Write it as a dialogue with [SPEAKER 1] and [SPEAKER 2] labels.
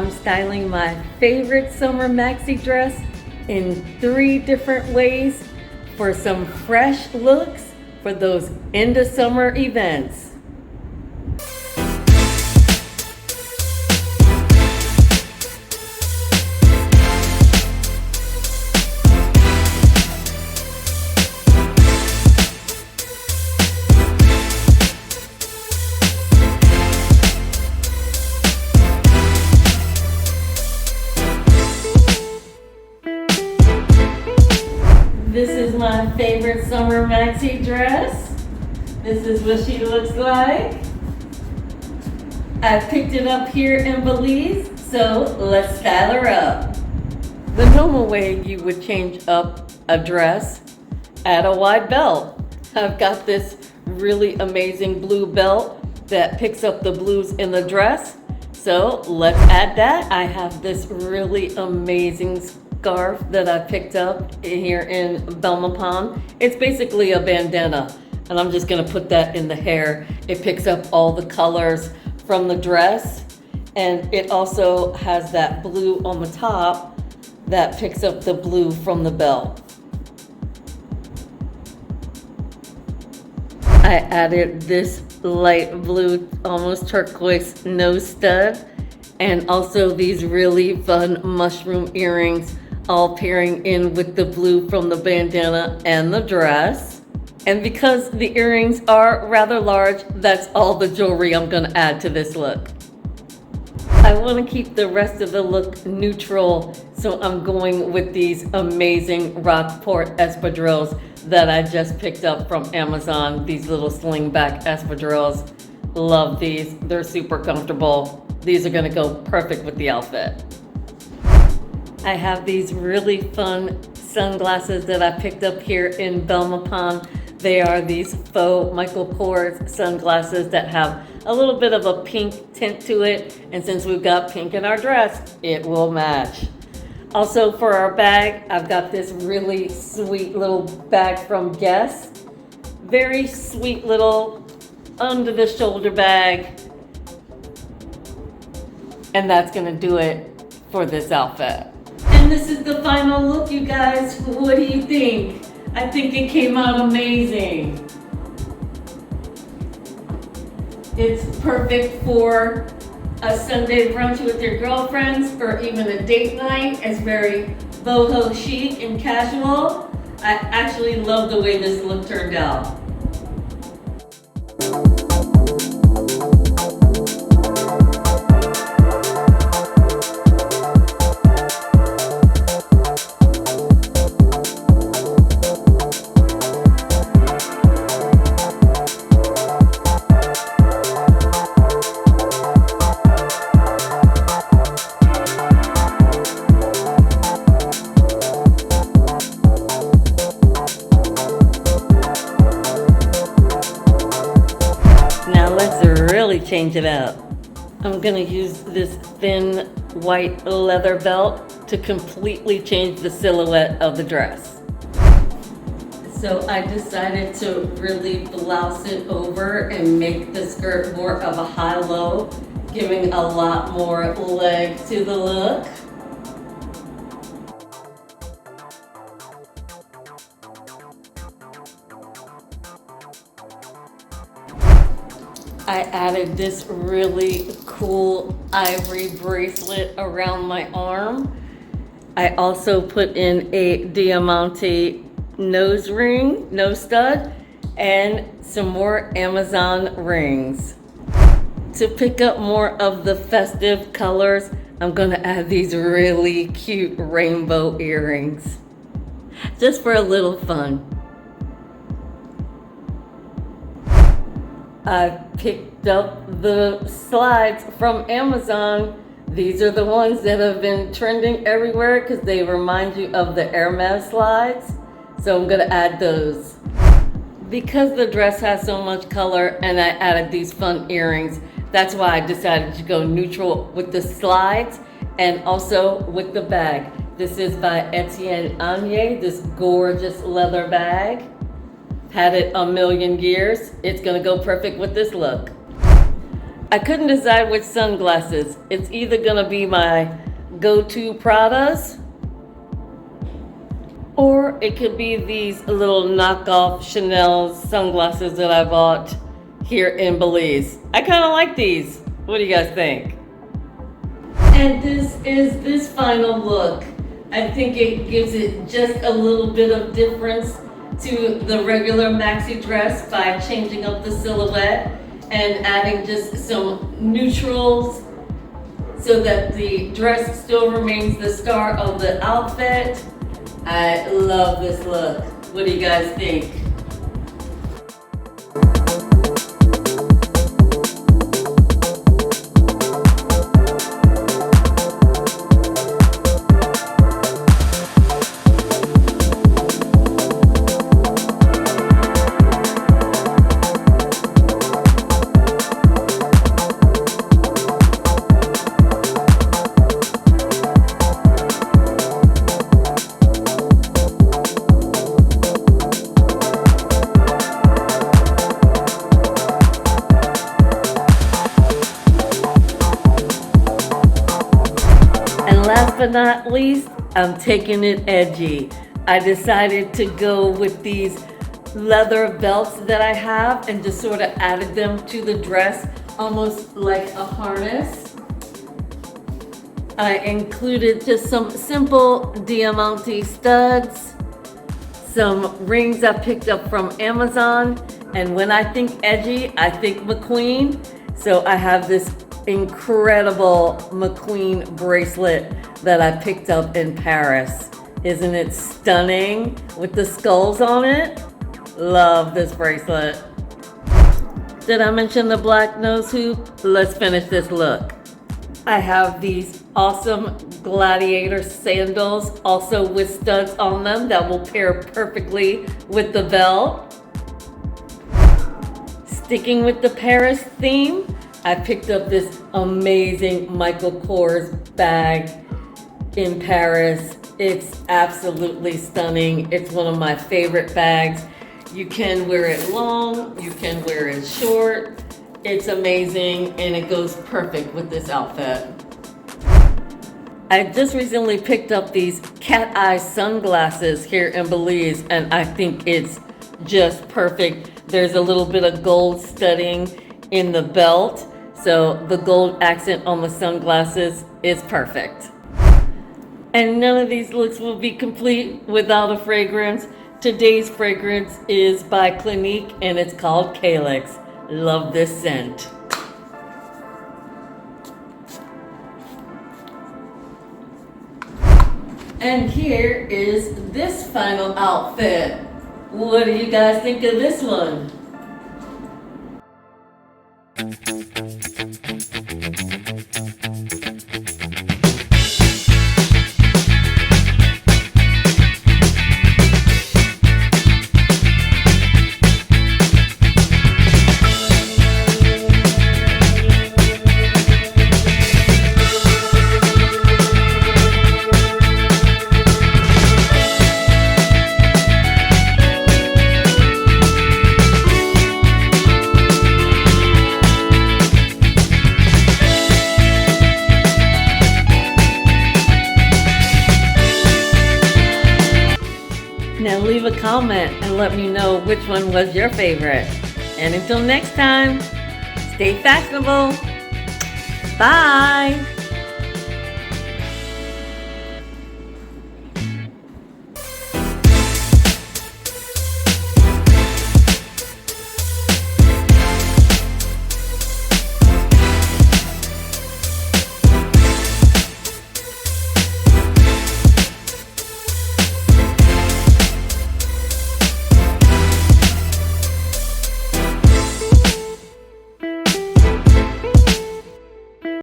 [SPEAKER 1] I'm styling my favorite summer maxi dress in 3 different ways for some fresh looks for those end of summer events. This is my favorite summer maxi dress. This is what she looks like. I picked it up here in Belize, so let's style her up. The normal way you would change up a dress, add a wide belt. I've got this really amazing blue belt that picks up the blues in the dress. So let's add that. I have this really amazing scarf that I picked up here in Belmopan. It's basically a bandana, and I'm just gonna put that in the hair. It picks up all the colors from the dress, and it also has that blue on the top that picks up the blue from the belt. I added this light blue, almost turquoise nose stud, and also these really fun mushroom earrings, all pairing in with the blue from the bandana and the dress. And because the earrings are rather large, that's all the jewelry I'm gonna add to this look. I wanna keep the rest of the look neutral, so I'm going with these amazing rockport espadrilles that I just picked up from Amazon. These little slingback espadrilles. Love these, they're super comfortable. These are gonna go perfect with the outfit. I have these really fun sunglasses that I picked up here in Belmopan. They are these Faux Michael Kors sunglasses that have a little bit of a pink tint to it, and since we've got pink in our dress, it will match. Also for our bag, I've got this really sweet little bag from Guess. Very sweet little under the shoulder bag. And that's gonna do it for this outfit. And this is the final look, you guys. What do you think? I think it came out amazing. It's perfect for a Sunday brunch with your girlfriends or even a date night. It's very boho chic and casual. I actually love the way this look turned out. Change it up. I'm gonna use this thin white leather belt to completely change the silhouette of the dress. So I decided to really blouse it over and make the skirt more of a high-low, giving a lot more leg to the look. I added this really cool ivory bracelet around my arm. I also put in a diamante nose stud, and some more Amazon rings. To pick up more of the festive colors, I'm gonna add these really cute rainbow earrings, just for a little fun. I picked up the slides from Amazon. These are the ones that have been trending everywhere because they remind you of the Hermes slides. So I'm gonna add those. Because the dress has so much color and I added these fun earrings, that's why I decided to go neutral with the slides and also with the bag. This is by Etienne Anye, this gorgeous leather bag. Had it a million years. It's gonna go perfect with this look. I couldn't decide which sunglasses. It's either gonna be my go-to Pradas, or it could be these little knockoff Chanel sunglasses that I bought here in Belize. I kind of like these. What do you guys think? And this is this final look. I think it gives it just a little bit of difference to the regular maxi dress by changing up the silhouette and adding just some neutrals so that the dress still remains the star of the outfit. I love this look. What do you guys think? Last but not least, I'm taking it edgy. I decided to go with these leather belts that I have and just sort of added them to the dress, almost like a harness. I included just some simple diamante studs, some rings I picked up from Amazon, and when I think edgy, I think McQueen. So I have this incredible McQueen bracelet that I picked up in Paris. Isn't it stunning with the skulls on it? Love this bracelet. Did I mention the black nose hoop? Let's finish this look. I have these awesome gladiator sandals, also with studs on them that will pair perfectly with the belt. Sticking with the Paris theme, I picked up this amazing Michael Kors bag in Paris. It's absolutely stunning. It's one of my favorite bags. You can wear it long, you can wear it short. It's amazing and it goes perfect with this outfit. I just recently picked up these cat eye sunglasses here in Belize and I think it's just perfect. There's a little bit of gold studding in the belt, so the gold accent on the sunglasses is perfect. And none of these looks will be complete without a fragrance. Today's fragrance is by Clinique and it's called Calyx. Love this scent. And here is this final outfit. What do you guys think of this one? Now leave a comment and let me know which one was your favorite. And until next time, stay fashionable. Bye.